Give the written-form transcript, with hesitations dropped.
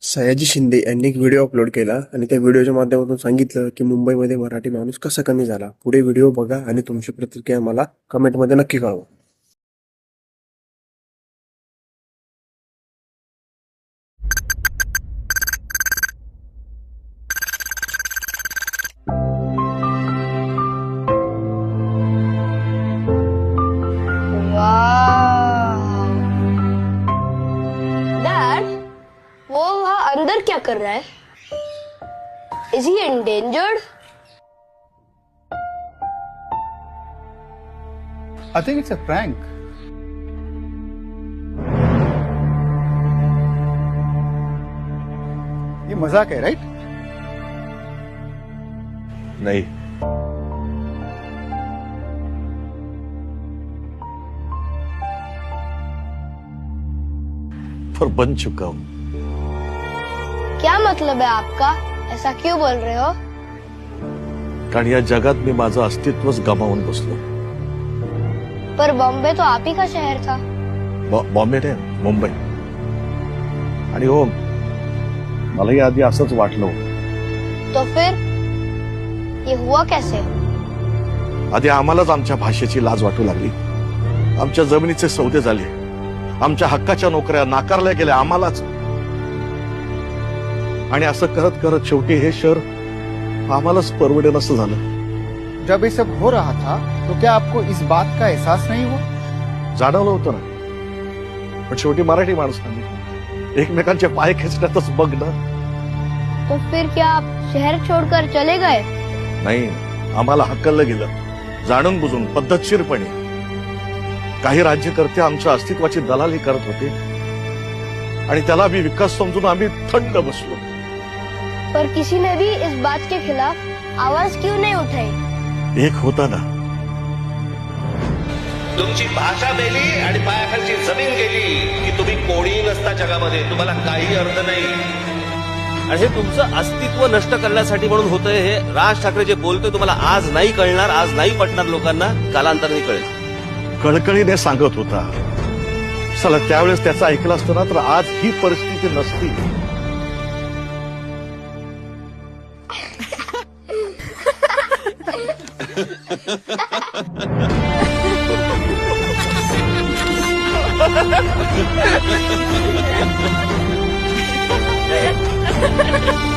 सयाजी शिंदे यांनी एक video upload केला आणि त्या व्हिडिओच्या माध्यमातून सांगितलं की मुंबईमध्ये मराठी माणूस कसा कमी झाला. पुढे व्हिडिओ बघा आणि तुमची प्रतिक्रिया मला कमेंटमध्ये नक्की कळवा. डैड, वो वहाँ अंदर क्या कर रहा है? Is he endangered? I think it's a prank. ये मजाक है, राइट? नहीं, पर बन चुका हूं. क्या मतलब है आपका? ऐसा क्यों बोल रहे हो? कारण या जगात मी माझं अस्तित्वच गमावून बसलो. पर बॉम्बे तो आप ही का शहर था. बॉम्बे नाही, मुंबई. आणि हो, मलाही आधी असंच वाटलं. तो फिर ये हुआ कैसे? आधी आम्हालाच आमच्या भाषेची लाज वाटू लागली. आमच्या जमिनीचे सौदे झाले. आमच्या हक्काच्या नोकऱ्या नाकारल्या गेल्या आम्हालाच. आणि असं करत करत शेवटी हे शहर आम्हालाच परवडेन असं झालं. जब ये सब हो रहा था तो क्या आपको इस बात का एहसास नहीं हुआ? जाणवलं होतं ना, पण शेवटी मराठी माणसांनी एकमेकांचे पाय खेचण्यातच बघ ना. तो फिर क्या आप शहर छोड़कर चले गए? नाही, आम्हाला हकललं गेलं, जाणून बुजून पद्धतशीरपणे. काही राज्यकर्ते आमच्या अस्तित्वाची दलाली करत होते आणि त्याला मी विकास समजून आम्ही थंड बसलो. पर किसी ने भी इस बात के खिलाफ आवाज क्यों नहीं उठाई? एक होता ना, तुमची भाषा मेली आणि पायाखालची जमीन गेली की तुम्ही कोणी नसता जगामध्ये. तुम्हाला काही अर्थ नाही. आणि हे तुमचं अस्तित्व नष्ट करण्यासाठी म्हणून होतंय. हे राज ठाकरे जे बोलतोय तुम्हाला आज नाही कळणार, आज नाही पटणार लोकांना, कालांतराने कळेल. कळकळीने सांगत होता. चला, त्यावेळेस त्याचं ऐकलं असतं ना तर आज ही परिस्थिती नसती. Ha ha ha!